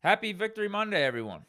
Happy Victory Monday, everyone.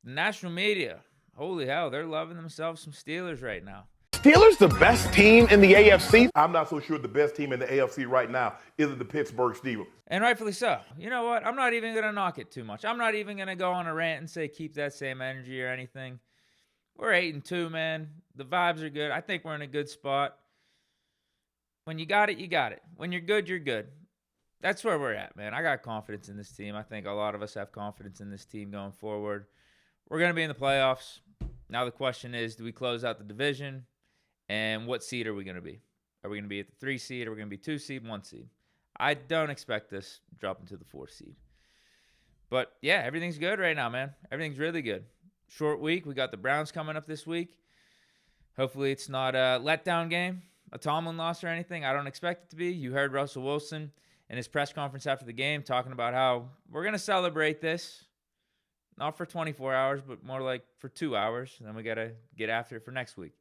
The national media, holy hell, they're loving themselves some Steelers right now. Steelers the best team in the AFC? I'm not so sure the best team in the AFC right now is the Pittsburgh Steelers. And rightfully so. You know what? I'm not even going to knock it too much. I'm not even going to go on a rant and say keep that same energy or anything. We're 8-2, man. The vibes are good. I think we're in a good spot. When you got it, you got it. When you're good, you're good. That's where we're at, man. I got confidence in this team. I think a lot of us have confidence in this team going forward. We're going to be in the playoffs. Now the question is, do we close out the division? And what seed are we going to be? Are we going to be at the 3 seed? Are we going to be 2 seed, 1 seed? I don't expect us dropping to the 4 seed. But, yeah, everything's good right now, man. Everything's really good. Short week. We got the Browns coming up this week. Hopefully it's not a letdown game, a Tomlin loss or anything. I don't expect it to be. You heard Russell Wilson in his press conference after the game talking about how we're going to celebrate this. Not for 24 hours, but more like for 2 hours. And then we got to get after it for next week.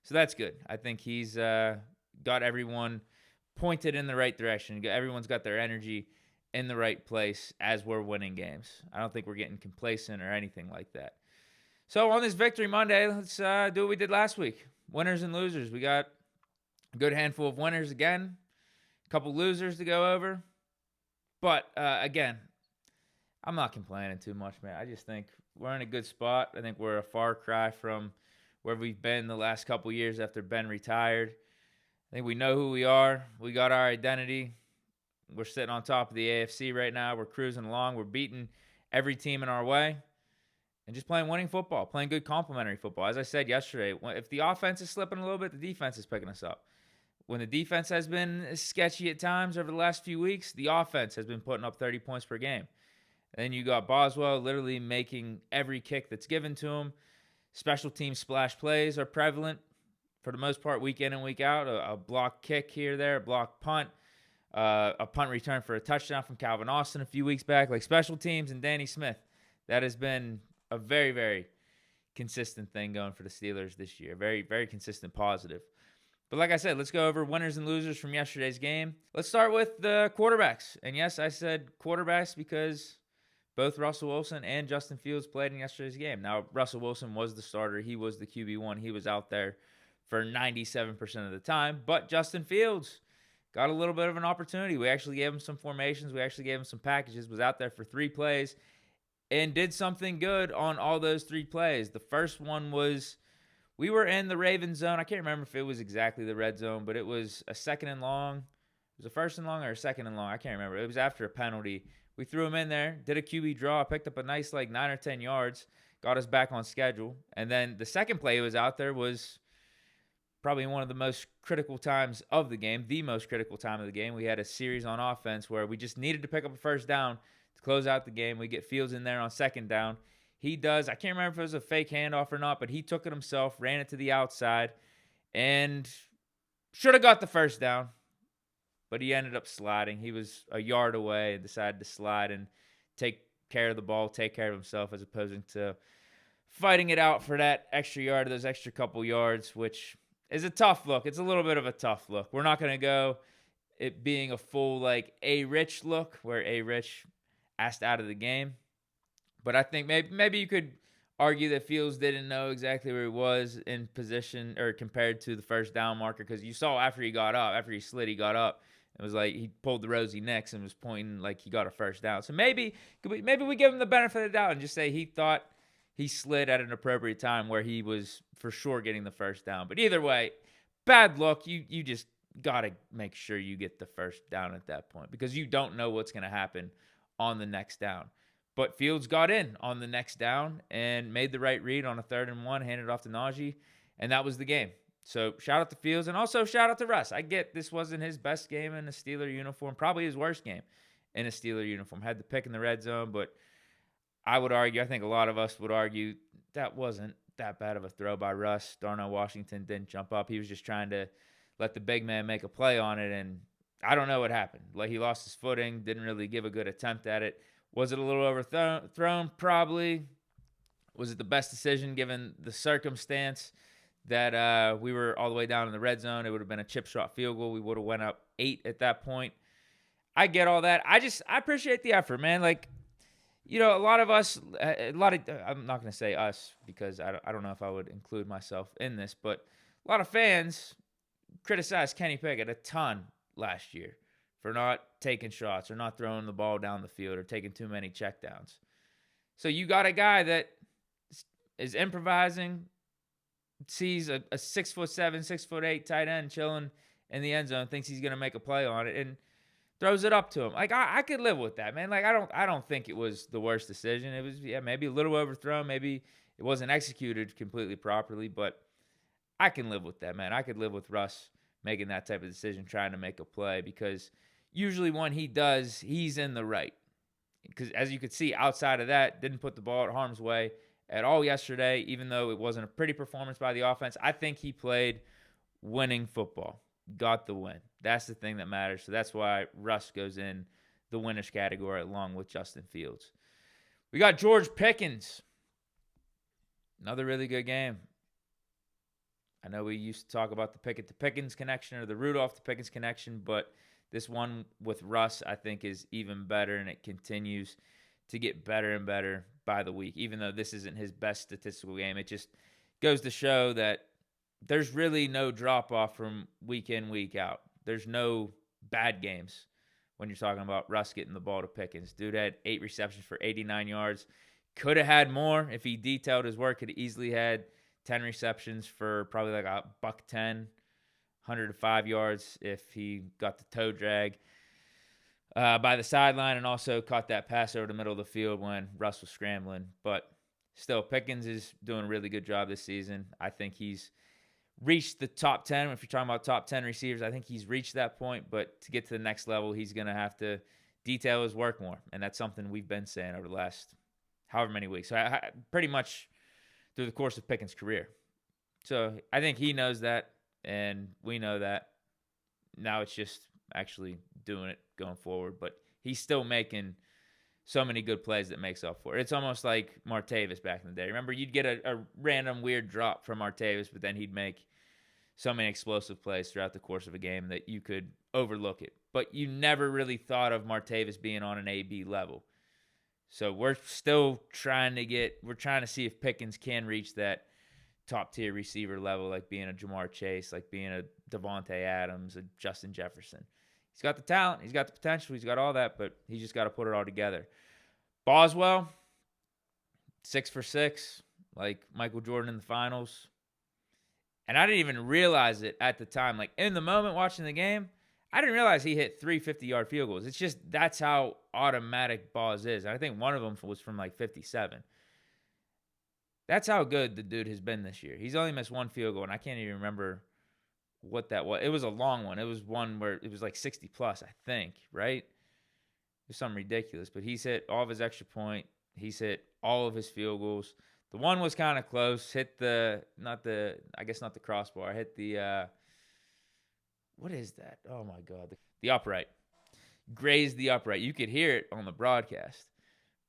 So that's good. I think he's got everyone pointed in the right direction. Everyone's got their energy in the right place as we're winning games. I don't think we're getting complacent or anything like that. So on this Victory Monday, let's do what we did last week. Winners and losers. We got a good handful of winners again. A couple losers to go over. But, again, I'm not complaining too much, man. I just think we're in a good spot. I think we're a far cry from where we've been the last couple years after Ben retired. I think we know who we are. We got our identity. We're sitting on top of the AFC right now. We're cruising along. We're beating every team in our way. And just playing winning football, playing good complementary football. As I said yesterday, if the offense is slipping a little bit, the defense is picking us up. When the defense has been sketchy at times over the last few weeks, the offense has been putting up 30 points per game. And then you got Boswell literally making every kick that's given to him. Special team splash plays are prevalent for the most part week in and week out. A block kick here, there, a block punt, a punt return for a touchdown from Calvin Austin a few weeks back. Like special teams and Danny Smith, that has been a very, very consistent thing going for the Steelers this year. Very, very consistent positive. But like I said, let's go over winners and losers from yesterday's game. Let's start with the quarterbacks. And yes, I said quarterbacks because both Russell Wilson and Justin Fields played in yesterday's game. Now, Russell Wilson was the starter. He was the QB1. He was out there for 97% of the time. But Justin Fields got a little bit of an opportunity. We actually gave him some formations. We actually gave him some packages. Was out there for 3 plays and did something good on all those 3 plays. The first one was we were in the Ravens zone. I can't remember if it was exactly the red zone, but it was a second and long. It was a first and long or a second and long. I can't remember. It was after a penalty. We threw him in there, did a QB draw, picked up a nice 9 or 10 yards, got us back on schedule. And then the second play he was out there was probably one of the most critical times of the game, the most critical time of the game. We had a series on offense where we just needed to pick up a first down to close out the game. We get Fields in there on second down. He does, I can't remember if it was a fake handoff or not, but he took it himself, ran it to the outside, and should have got the first down. But he ended up sliding. He was a yard away and decided to slide and take care of the ball, take care of himself, as opposed to fighting it out for that extra yard, those extra couple yards, which is a tough look. It's a little bit of a tough look. We're not going to go it being a full, A-Rich look, where A-Rich asked out of the game. But I think maybe you could argue that Fields didn't know exactly where he was in position or compared to the first down marker, because you saw after he got up, after he slid, he got up. It was like he pulled the rosy necks and was pointing like he got a first down. So maybe we give him the benefit of the doubt and just say he thought he slid at an appropriate time where he was for sure getting the first down. But either way, bad look. You just got to make sure you get the first down at that point, because you don't know what's going to happen on the next down. But Fields got in on the next down and made the right read on a 3rd and 1, handed it off to Najee, and that was the game. So shout out to Fields, and also shout out to Russ. I get this wasn't his best game in a Steeler uniform, probably his worst game in a Steeler uniform. Had the pick in the red zone, but I would argue, I think a lot of us would argue, that wasn't that bad of a throw by Russ. Darnell Washington didn't jump up. He was just trying to let the big man make a play on it, and I don't know what happened. He lost his footing, didn't really give a good attempt at it. Was it a little overthrown? Probably. Was it the best decision given the circumstance that we were all the way down in the red zone? It would have been a chip shot field goal. We would have went up 8 at that point. I get all that. I appreciate the effort, man. a lot of us, I'm not going to say us because I don't know if I would include myself in this, but a lot of fans criticized Kenny Pickett a ton last year for not taking shots or not throwing the ball down the field or taking too many checkdowns. So you got a guy that is improvising, sees a 6'7", 6'8" tight end chilling in the end zone, thinks he's going to make a play on it, and throws it up to him. Like, I could live with that, man. Like, I don't think it was the worst decision. It was, maybe a little overthrown. Maybe it wasn't executed completely properly, but I can live with that, man. I could live with Russ making that type of decision, trying to make a play, because usually when he does, he's in the right. Because as you could see, outside of that, didn't put the ball at harm's way at all yesterday, even though it wasn't a pretty performance by the offense. I think he played winning football, got the win. That's the thing that matters. So that's why Russ goes in the winners category along with Justin Fields. We got George Pickens. Another really good game. I know we used to talk about the Pickett to Pickens connection or the Rudolph to Pickens connection, but this one with Russ, I think, is even better, and it continues to get better and better by the week. Even though this isn't his best statistical game, it just goes to show that there's really no drop-off from week in, week out. There's no bad games when you're talking about Russ getting the ball to Pickens. Dude had 8 receptions for 89 yards. Could have had more if he detailed his work. Could have easily had 10 receptions for probably like a $110, 105 yards if he got the toe drag by the sideline and also caught that pass over the middle of the field when Russ was scrambling. But still, Pickens is doing a really good job this season. I think he's reached the top 10. If you're talking about top 10 receivers, I think he's reached that point. But to get to the next level, he's going to have to detail his work more. And that's something we've been saying over the last however many weeks. So I pretty much through the course of Pickens' career. So I think he knows that, and we know that. Now it's just actually doing it going forward. But he's still making so many good plays that makes up for it. It's almost like Martavis back in the day. Remember, you'd get a random weird drop from Martavis, but then he'd make so many explosive plays throughout the course of a game that you could overlook it. But you never really thought of Martavis being on an A-B level. So we're still trying to see if Pickens can reach that top-tier receiver level, like being a Jamar Chase, like being a Devontae Adams, a Justin Jefferson. He's got the talent. He's got the potential. He's got all that, but he's just got to put it all together. Boswell, 6 for 6, like Michael Jordan in the finals. And I didn't even realize it at the time. Like, in the moment watching the game, I didn't realize he hit 3 50-yard field goals. It's just that's how automatic Boz is. And I think one of them was from like 57. That's how good the dude has been this year. He's only missed one field goal, and I can't even remember what that was. It was a long one. It was one where it was like 60-plus, I think, right? It was something ridiculous. But he's hit all of his extra point. He's hit all of his field goals. The one was kind of close. Hit not the crossbar. Hit the, what is that? Oh, my God. The upright. Grazed the upright. You could hear it on the broadcast.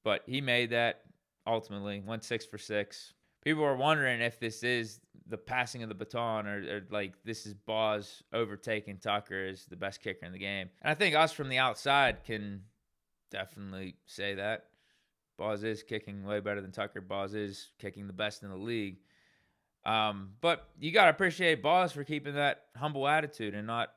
But he made that ultimately. Went 6 for 6. People are wondering if this is the passing of the baton or like this is Boz overtaking Tucker as the best kicker in the game. And I think us from the outside can definitely say that. Boz is kicking way better than Tucker. Boz is kicking the best in the league. But you got to appreciate Boz for keeping that humble attitude and not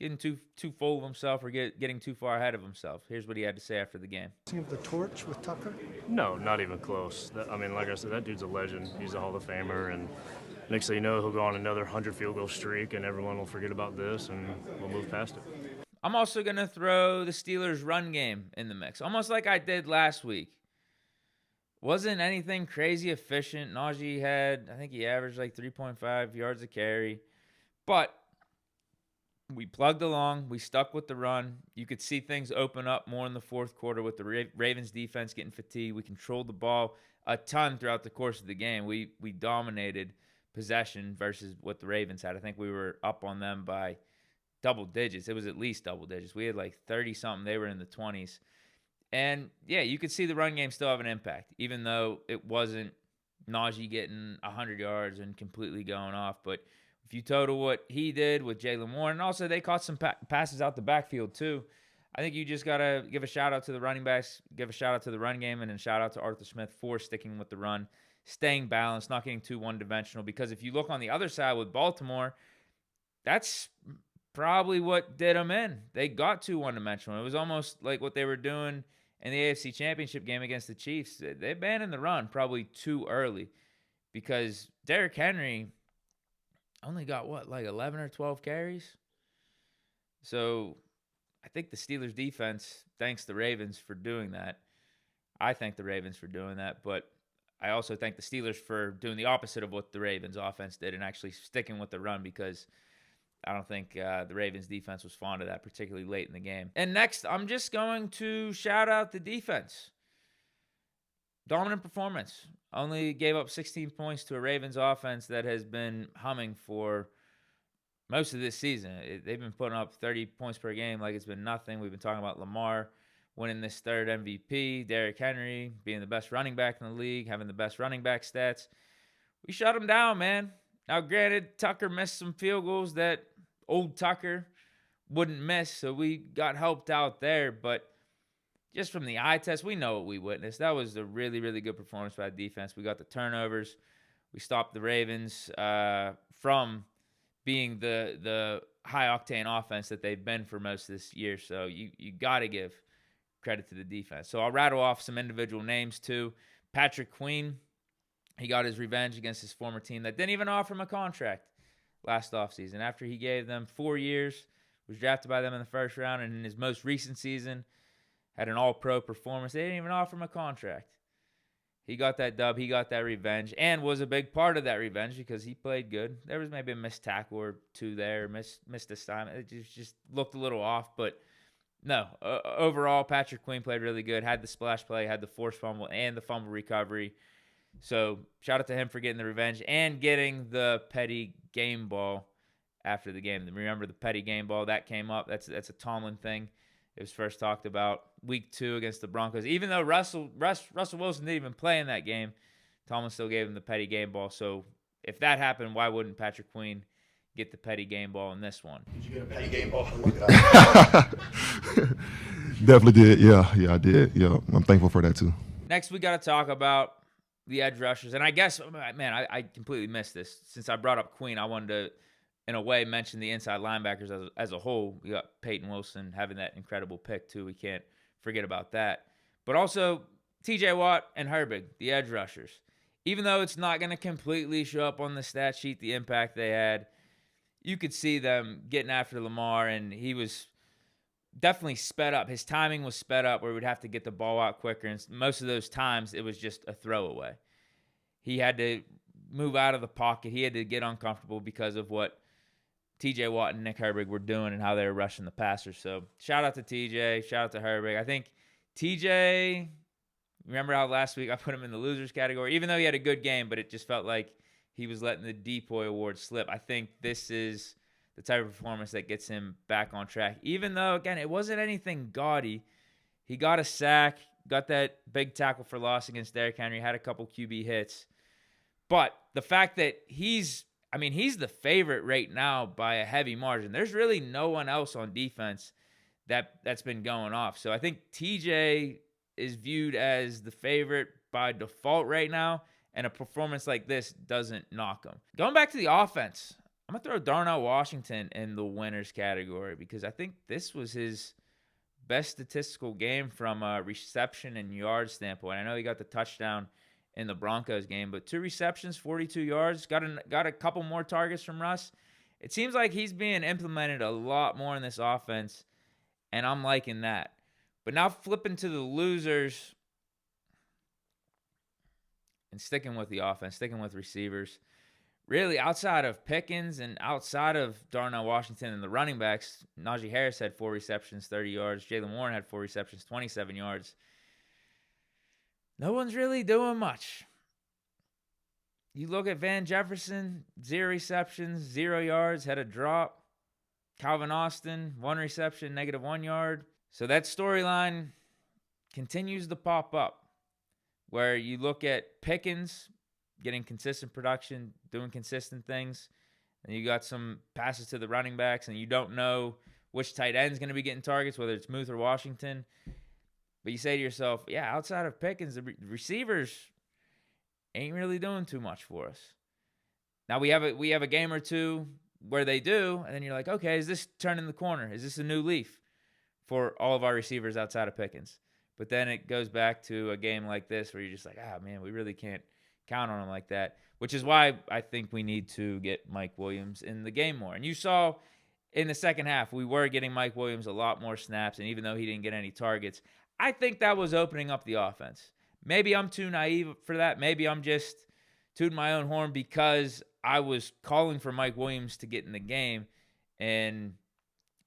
getting too full of himself or getting too far ahead of himself. Here's what he had to say after the game. Of the torch with Tucker? No, not even close. Like I said, that dude's a legend. He's a Hall of Famer, and next thing you know, he'll go on another 100-field goal streak, and everyone will forget about this, and we'll move past it. I'm also going to throw the Steelers' run game in the mix, almost like I did last week. Wasn't anything crazy efficient. Najee I think he averaged like 3.5 yards a carry. But we plugged along. We stuck with the run. You could see things open up more in the fourth quarter with the Ravens defense getting fatigued. We controlled the ball a ton throughout the course of the game. We dominated possession versus what the Ravens had. I think we were up on them by double digits. It was at least double digits. We had like 30-something. They were in the 20s. And, yeah, you could see the run game still have an impact, even though it wasn't Najee getting 100 yards and completely going off. But if you total what he did with Jaylen Warren, and also they caught some passes out the backfield too. I think you just got to give a shout-out to the running backs, give a shout-out to the run game, and then shout-out to Arthur Smith for sticking with the run, staying balanced, not getting too one-dimensional. Because if you look on the other side with Baltimore, that's probably what did them in. They got too one-dimensional. It was almost like what they were doing in the AFC Championship game against the Chiefs. They abandoned the run probably too early because Derrick Henry only got, 11 or 12 carries? So I think the Steelers defense thanks the Ravens for doing that. I thank the Ravens for doing that, but I also thank the Steelers for doing the opposite of what the Ravens offense did and actually sticking with the run, because I don't think the Ravens defense was fond of that, particularly late in the game. And next, I'm just going to shout out the defense. Dominant performance. Only gave up 16 points to a Ravens offense that has been humming for most of this season. They've been putting up 30 points per game like it's been nothing. We've been talking about Lamar winning this third MVP, Derrick Henry being the best running back in the league, having the best running back stats. We shut him down, man. Now, granted, Tucker missed some field goals that old Tucker wouldn't miss, so we got helped out there. But just from the eye test, we know what we witnessed. That was a really, really good performance by the defense. We got the turnovers. We stopped the Ravens from being the high-octane offense that they've been for most of this year. So you got to give credit to the defense. So I'll rattle off some individual names, too. Patrick Queen, he got his revenge against his former team that didn't even offer him a contract last offseason. After he gave them 4 years, was drafted by them in the first round, and in his most recent season, had an all-pro performance. They didn't even offer him a contract. He got that dub. He got that revenge, and was a big part of that revenge because he played good. There was maybe a missed tackle or two there, missed assignment. It just looked a little off, but no. Overall, Patrick Queen played really good. Had the splash play, had the forced fumble, and the fumble recovery. So shout out to him for getting the revenge and getting the petty game ball after the game. Remember the petty game ball that came up? That's a Tomlin thing. It was first talked about week 2 against the Broncos. Even though Russell Wilson didn't even play in that game, Tomlin still gave him the petty game ball. So if that happened, why wouldn't Patrick Queen get the petty game ball in this one? Did you get a petty game ball? Definitely did. Yeah, I did. Yeah, I'm thankful for that too. Next, we got to talk about the edge rushers. And I guess, man, I completely missed this. Since I brought up Queen, I wanted to, in a way, mention the inside linebackers as a whole. We got Peyton Wilson having that incredible pick, too. We can't forget about that. But also, TJ Watt and Herbig, the edge rushers. Even though it's not going to completely show up on the stat sheet, the impact they had, you could see them getting after Lamar, and he was definitely sped up. His timing was sped up where we'd have to get the ball out quicker, and most of those times it was just a throwaway. He had to move out of the pocket. He had to get uncomfortable because of what TJ Watt and Nick Herbig were doing and how they were rushing the passers. So shout out to TJ, shout out to Herbig. I think TJ, remember how last week I put him in the losers category, even though he had a good game, but it just felt like he was letting the Depoy Award slip. I think this is the type of performance that gets him back on track. Even though, again, it wasn't anything gaudy. He got a sack, got that big tackle for loss against Derrick Henry, had a couple QB hits. But the fact that he's the favorite right now by a heavy margin. There's really no one else on defense that's been going off. So I think TJ is viewed as the favorite by default right now, and a performance like this doesn't knock him. Going back to the offense, I'm going to throw Darnell Washington in the winners category because I think this was his best statistical game from a reception and yard standpoint. I know he got the touchdown in the Broncos game, but 2 receptions, 42 yards, got a couple more targets from Russ. It seems like he's being implemented a lot more in this offense, and I'm liking that. But now flipping to the losers and sticking with the offense, sticking with receivers. Really, outside of Pickens and outside of Darnell Washington and the running backs, Najee Harris had 4 receptions, 30 yards. Jaylen Warren had 4 receptions, 27 yards. No one's really doing much. You look at Van Jefferson, 0 receptions, 0 yards, had a drop. Calvin Austin, 1 reception, -1 yard. So that storyline continues to pop up where you look at Pickens getting consistent production, doing consistent things, and you got some passes to the running backs, and you don't know which tight end's going to be getting targets, whether it's Muth or Washington. But you say to yourself, yeah, outside of Pickens, the receivers ain't really doing too much for us. Now we have a game or two where they do, and then you're like, okay, is this turning the corner? Is this a new leaf for all of our receivers outside of Pickens? But then it goes back to a game like this where you're just like, man, we really can't count on them like that, which is why I think we need to get Mike Williams in the game more. And you saw in the second half, we were getting Mike Williams a lot more snaps, and even though he didn't get any targets, I think that was opening up the offense. Maybe I'm too naive for that. Maybe I'm just tooting my own horn because I was calling for Mike Williams to get in the game, and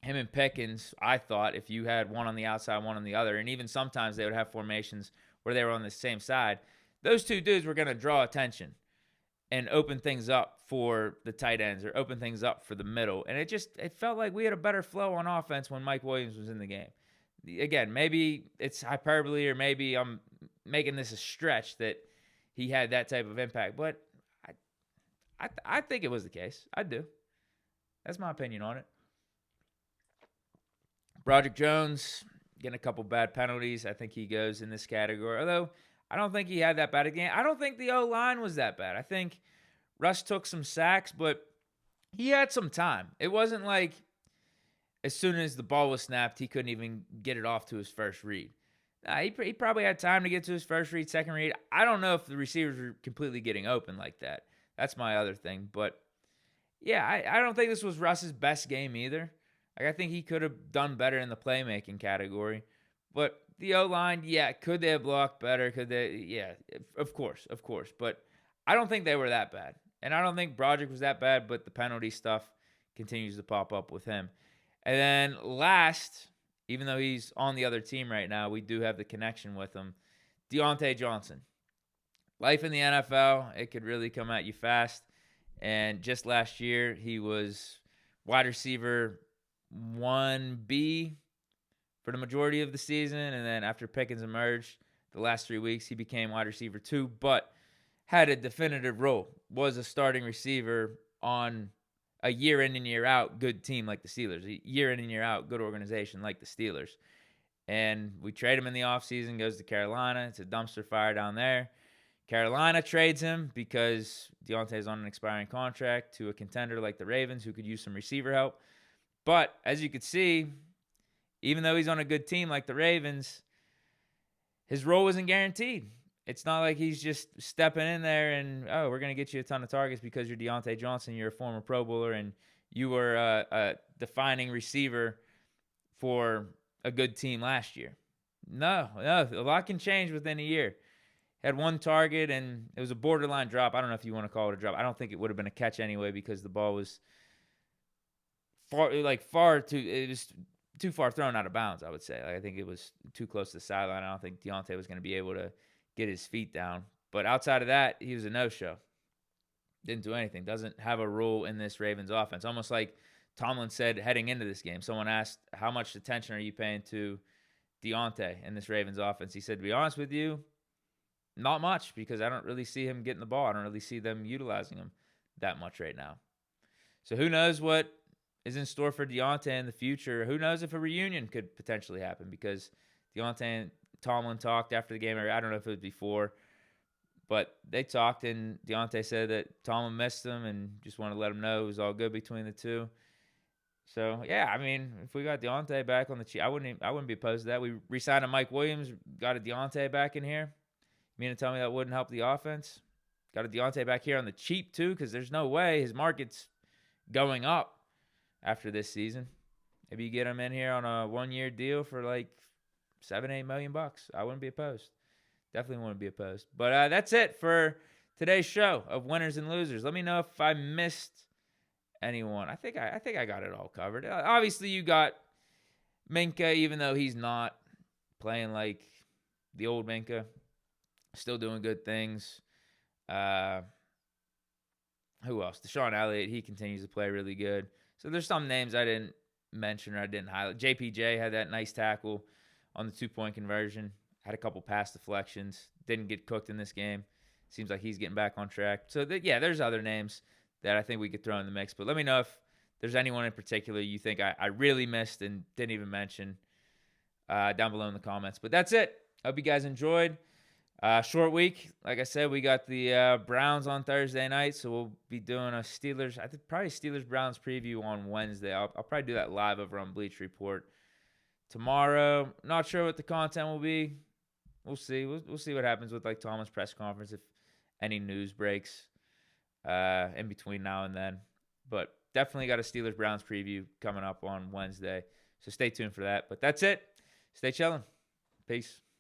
him and Pickens, I thought if you had one on the outside, one on the other, and even sometimes they would have formations where they were on the same side, those two dudes were going to draw attention and open things up for the tight ends or open things up for the middle. And it felt like we had a better flow on offense when Mike Williams was in the game. Again, maybe it's hyperbole or maybe I'm making this a stretch that he had that type of impact, but I think it was the case. I do. That's my opinion on it. Broderick Jones getting a couple bad penalties. I think he goes in this category, although I don't think he had that bad a game. I don't think the O-line was that bad. I think Russ took some sacks, but he had some time. It wasn't like as soon as the ball was snapped, he couldn't even get it off to his first read. He probably had time to get to his first read, second read. I don't know if the receivers were completely getting open like that. That's my other thing. But, yeah, I don't think this was Russ's best game either. Like, I think he could have done better in the playmaking category. But the O-line, yeah, could they have blocked better? Could they? Yeah, of course. But I don't think they were that bad. And I don't think Broderick was that bad, but the penalty stuff continues to pop up with him. And then last, even though he's on the other team right now, we do have the connection with him, Diontae Johnson. Life in the NFL, it could really come at you fast. And just last year, he was wide receiver 1B for the majority of the season. And then after Pickens emerged the last 3 weeks, he became wide receiver 2, but had a definitive role, was a starting receiver on a year in and year out good team like the Steelers, a year in and year out good organization like the Steelers. And we trade him in the offseason, goes to Carolina. It's a dumpster fire down there. Carolina trades him because Diontae's on an expiring contract to a contender like the Ravens who could use some receiver help. But as you could see, even though he's on a good team like the Ravens, his role isn't guaranteed. It's not like he's just stepping in there and, we're going to get you a ton of targets because you're Diontae Johnson, you're a former Pro Bowler, and you were a defining receiver for a good team last year. No, a lot can change within a year. Had one target, and it was a borderline drop. I don't know if you want to call it a drop. I don't think it would have been a catch anyway because the ball was it was too far thrown out of bounds, I would say. I think it was too close to the sideline. I don't think Diontae was going to be able to get his feet down. But outside of that, he was a no-show. Didn't do anything. Doesn't have a role in this Ravens offense. Almost like Tomlin said heading into this game. Someone asked, how much attention are you paying to Diontae in this Ravens offense? He said, to be honest with you, not much, because I don't really see him getting the ball. I don't really see them utilizing him that much right now. So who knows what is in store for Diontae in the future? Who knows if a reunion could potentially happen, because Diontae and Tomlin talked after the game. I don't know if it was before, but they talked, and Diontae said that Tomlin missed him and just wanted to let him know it was all good between the two. So, yeah, I mean, if we got Diontae back on the cheap, I wouldn't be opposed to that. We re-signed a Mike Williams, got a Diontae back in here. You mean to tell me that wouldn't help the offense? Got a Diontae back here on the cheap, too, because there's no way his market's going up after this season. Maybe you get him in here on a one-year deal for like $7-8 million. I wouldn't be opposed. Definitely wouldn't be opposed. But that's it for today's show of winners and losers. Let me know if I missed anyone. I think I got it all covered. Obviously, you got Minka, even though he's not playing like the old Minka. Still doing good things. Who else? Deshaun Elliott, he continues to play really good. So there's some names I didn't mention or I didn't highlight. JPJ had that nice tackle on the 2-point conversion. Had a couple pass deflections. Didn't get cooked in this game. Seems like he's getting back on track. So, there's other names that I think we could throw in the mix. But let me know if there's anyone in particular you think I really missed and didn't even mention, down below in the comments. But that's it. Hope you guys enjoyed. Short week. Like I said, we got the Browns on Thursday night, so we'll be doing a probably Steelers-Browns preview on Wednesday. I'll probably do that live over on Bleach Report tomorrow. Not sure what the content will be. We'll see. We'll see what happens with like Thomas' press conference, if any news breaks in between now and then. But definitely got a Steelers-Browns preview coming up on Wednesday, so stay tuned for that. But that's it. Stay chilling. Peace.